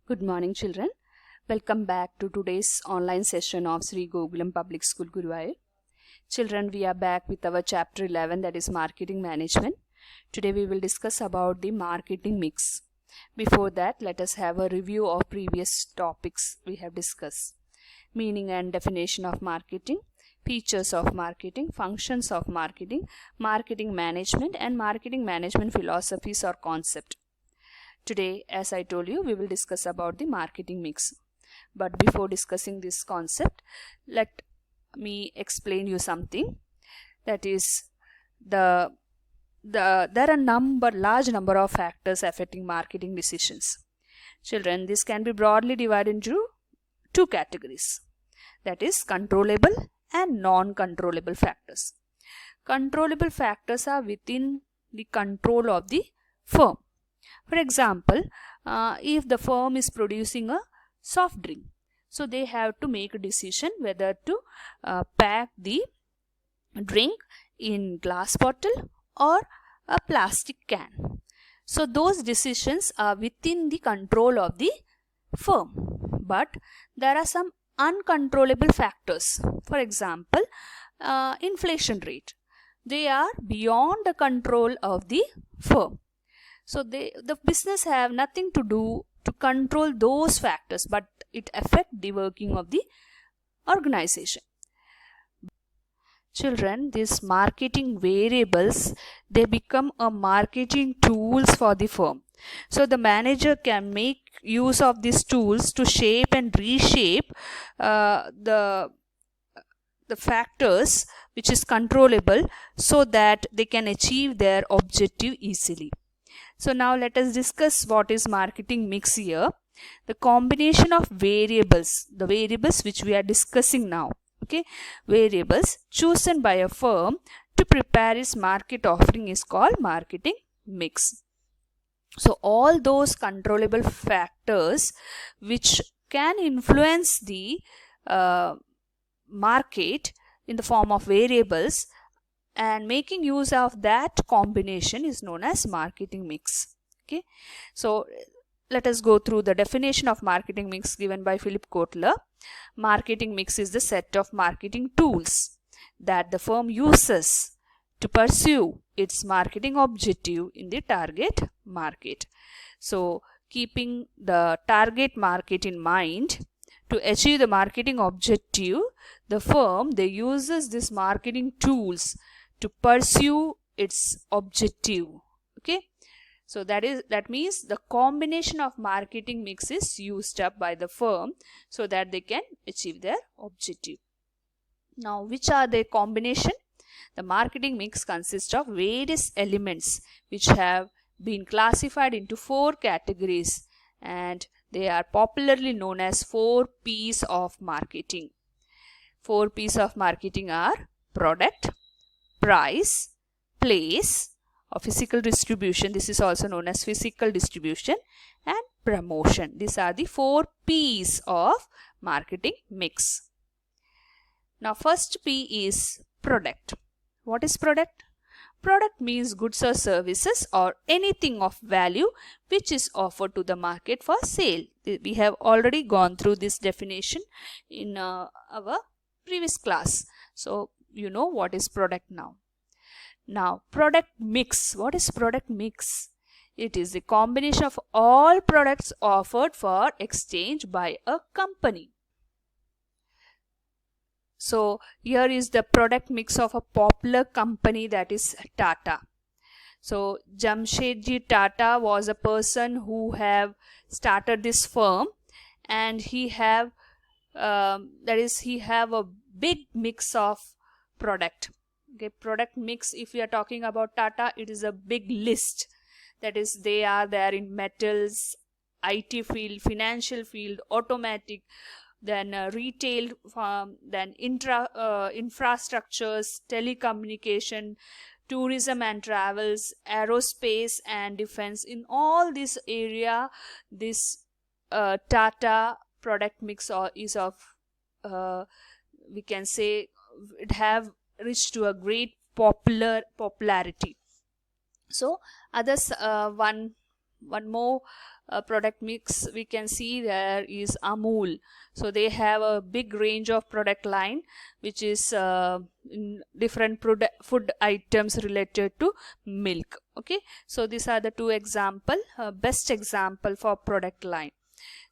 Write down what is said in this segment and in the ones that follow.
Good morning, children. Welcome back to today's online session of Sri Gokulam Public School, Guruvayur. Children, we are back with our chapter 11, that is marketing management. Today we will discuss about the marketing mix. Before that, let us have a review of previous topics we have discussed. Meaning and definition of marketing, features of marketing, functions of marketing, marketing management, and marketing management philosophies or concept. Today, as I told you, we will discuss about the marketing mix. But before discussing this concept, let me explain you something. That is, there are large number of factors affecting marketing decisions. Children, this can be broadly divided into two categories. That is, controllable and non-controllable factors. Controllable factors are within the control of the firm. For example, if the firm is producing a soft drink, so they have to make a decision whether to pack the drink in glass bottle or a plastic can. So those decisions are within the control of the firm. But there are some uncontrollable factors. For example, inflation rate. They are beyond the control of the firm. So the business have nothing to do to control those factors, but it affect the working of the organization. Children, these marketing variables, they become a marketing tools for the firm. So the manager can make use of these tools to shape and reshape the factors which is controllable, so that they can achieve their objective easily. So now let us discuss what is marketing mix here. The combination of variables, the variables which we are discussing now, okay, variables chosen by a firm to prepare its market offering is called marketing mix. So all those controllable factors which can influence the market in the form of variables, and making use of that combination is known as marketing mix. Okay, so let us go through the definition of marketing mix given by Philip Kotler. Marketing mix is the set of marketing tools that the firm uses to pursue its marketing objective in the target market. So keeping the target market in mind, to achieve the marketing objective, the firm they uses these marketing tools to pursue its objective. Okay, so that means the combination of marketing mix is used up by the firm so that they can achieve their objective. Now, which are the combination? The marketing mix consists of various elements which have been classified into 4 categories, and they are popularly known as 4 P's of marketing. 4 P's of marketing are product, price, place, or physical distribution. This is also known as physical distribution, and promotion. These are the 4 P's of marketing mix. Now, first P is product. What is product? Product means goods or services or anything of value which is offered to the market for sale. We have already gone through this definition in our previous class. So you know what is product now. Now, product mix. What is product mix? It is a combination of all products offered for exchange by a company. So here is the product mix of a popular company, that is Tata. So Jamshedji Tata was a person who have started this firm, and he have a big mix of product. Okay, product mix, if we are talking about Tata, it is a big list. That is, they are there in metals, IT field, financial field, automatic, then retail, then infrastructures, telecommunication, tourism and travels, aerospace and defense. In all this area, this Tata product mix is of, we can say, it have reached to a great popularity. So others, one more product mix, we can see there is Amul. So they have a big range of product line, which is in different food items related to milk. Okay, so these are the two example, best example for product line.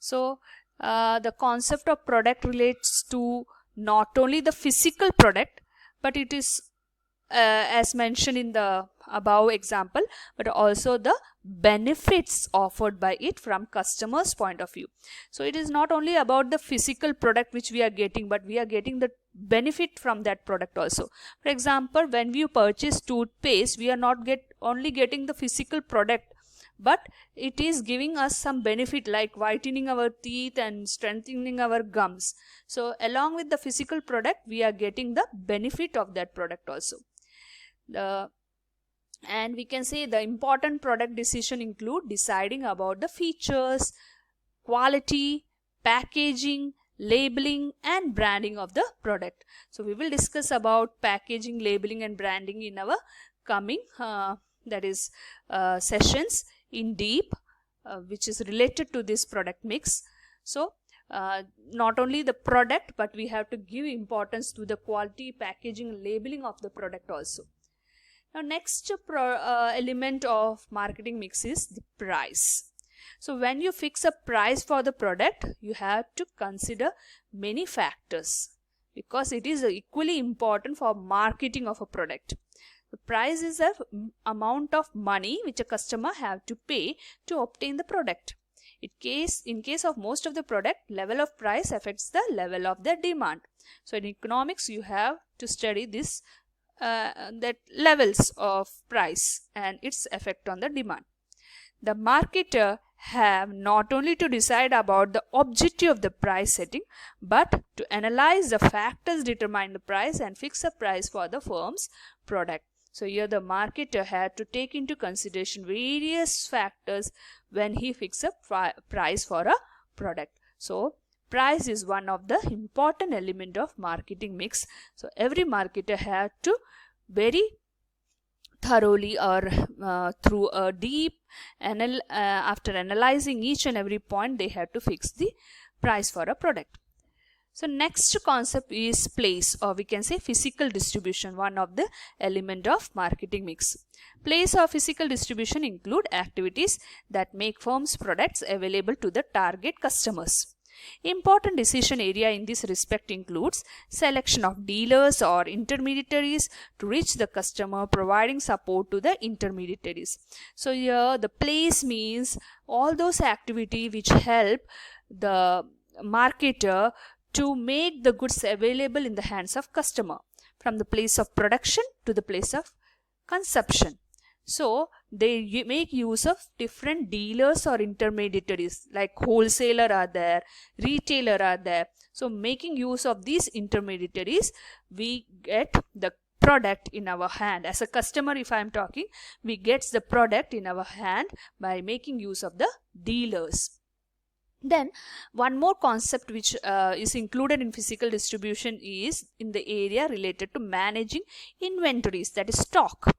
So the concept of product relates to not only the physical product, but it is as mentioned in the above example, but also the benefits offered by it from customer's point of view. So it is not only about the physical product which we are getting, but we are getting the benefit from that product also. For example, when we purchase toothpaste, we are not only getting the physical product, but it is giving us some benefit like whitening our teeth and strengthening our gums. So along with the physical product, we are getting the benefit of that product also. And we can say the important product decision include deciding about the features, quality, packaging, labeling and branding of the product. So we will discuss about packaging, labeling and branding in our coming sessions in deep, which is related to this product mix. So not only the product, but we have to give importance to the quality, packaging and labeling of the product also. Now next element of marketing mix is the price. So when you fix a price for the product, you have to consider many factors because it is equally important for marketing of a product. The price is the amount of money which a customer have to pay to obtain the product. In case of most of the product, level of price affects the level of the demand. So in economics, you have to study this that levels of price and its effect on the demand. The marketer have not only to decide about the objective of the price setting, but to analyze the factors determine the price and fix a price for the firm's product. So here the marketer had to take into consideration various factors when he fixes a price for a product. So price is one of the important element of marketing mix. So every marketer had to very thoroughly or through a deep after analyzing each and every point, they have to fix the price for a product. So next concept is place, or we can say physical distribution, one of the element of marketing mix. Place or physical distribution include activities that make firms' products available to the target customers. Important decision area in this respect includes selection of dealers or intermediaries to reach the customer, providing support to the intermediaries. So here the place means all those activities which help the marketer to make the goods available in the hands of customer, from the place of production to the place of consumption. So they make use of different dealers or intermediaries, like wholesaler are there, retailer are there. So making use of these intermediaries, we get the product in our hand. As a customer, if I am talking, we get the product in our hand by making use of the dealers. Then one more concept which is included in physical distribution is in the area related to managing inventories, that is stock.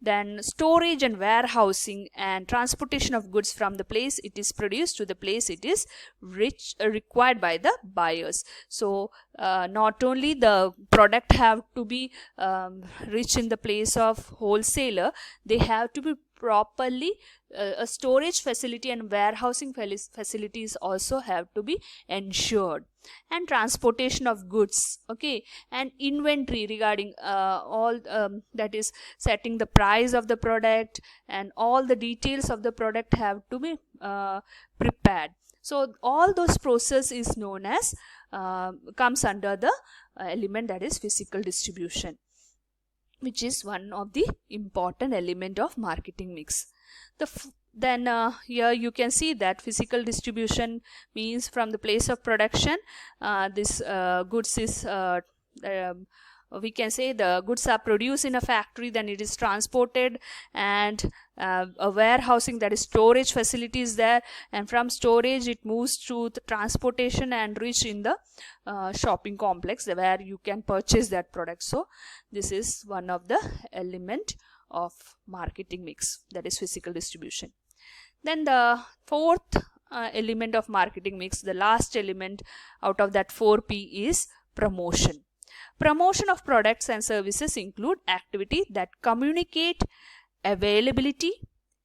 Then storage and warehousing and transportation of goods from the place it is produced to the place it is required by the buyers. So not only the product have to be reached in the place of wholesaler, they have to be properly a storage facility and warehousing facilities also have to be ensured, and transportation of goods, okay, and inventory regarding all that is setting the price of the product and all the details of the product have to be prepared. So all those process is known as comes under the element that is physical distribution, which is one of the important element of marketing mix. Then here you can see that physical distribution means from the place of production, this goods is we can say the goods are produced in a factory, then it is transported, and a warehousing, that is storage facilities there, and from storage it moves to the transportation and reach in the shopping complex where you can purchase that product. So this is one of the element of marketing mix, that is physical distribution. Then the fourth element of marketing mix, the last element out of that 4P, is promotion. Promotion of products and services include activities that communicate availability,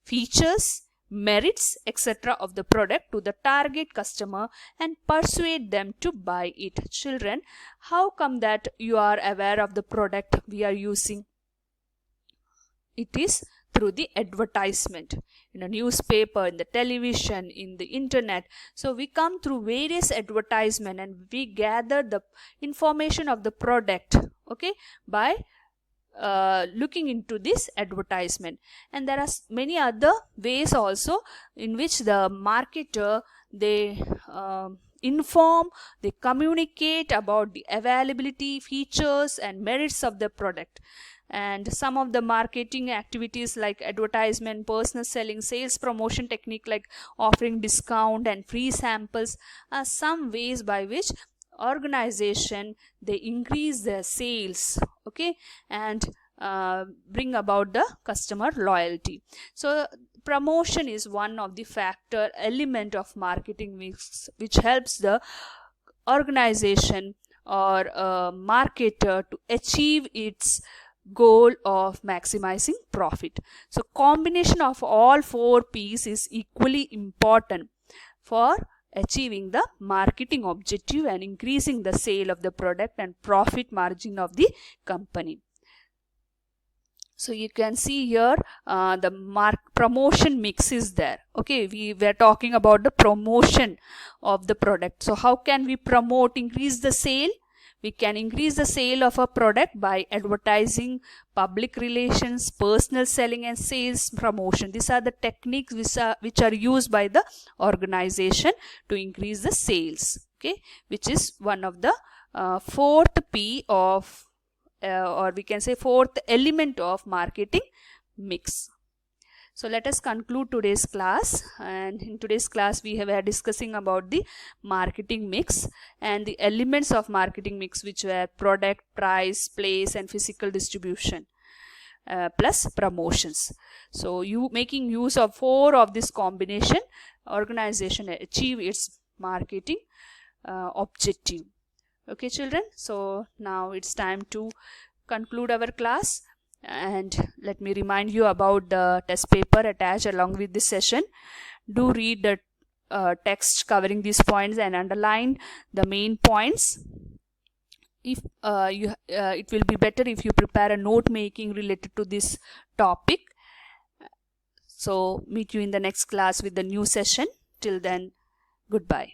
features, merits, etc. of the product to the target customer and persuade them to buy it. Children, how come that you are aware of the product we are using? It is through the advertisement in a newspaper, in the television, in the internet. So we come through various advertisement and we gather the information of the product, okay, by looking into this advertisement. And there are many other ways also in which the marketer, they inform, they communicate about the availability, features and merits of the product. And some of the marketing activities like advertisement, personal selling, sales promotion technique like offering discount and free samples are some ways by which organization, they increase their sales, okay, and bring about the customer loyalty. So promotion is one of the factor element of marketing mix which helps the organization or marketer to achieve its goal of maximizing profit. So combination of all 4 P's is equally important for achieving the marketing objective and increasing the sale of the product and profit margin of the company. So you can see here the promotion mix is there. Okay, we were talking about the promotion of the product. So how can we promote, increase the sale? We can increase the sale of a product by advertising, public relations, personal selling and sales promotion. These are the techniques which are used by the organization to increase the sales, okay, which is one of the fourth P of or we can say fourth element of marketing mix. So let us conclude today's class, and in today's class we were discussing about the marketing mix and the elements of marketing mix, which were product, price, place and physical distribution plus promotions. So you making use of 4 of this combination, organization achieve its marketing objective. Okay children, so now it's time to conclude our class. And let me remind you about the test paper attached along with this session. Do read the text covering these points and underline the main points. If it will be better if you prepare a note making related to this topic. So meet you in the next class with the new session. Till then, goodbye.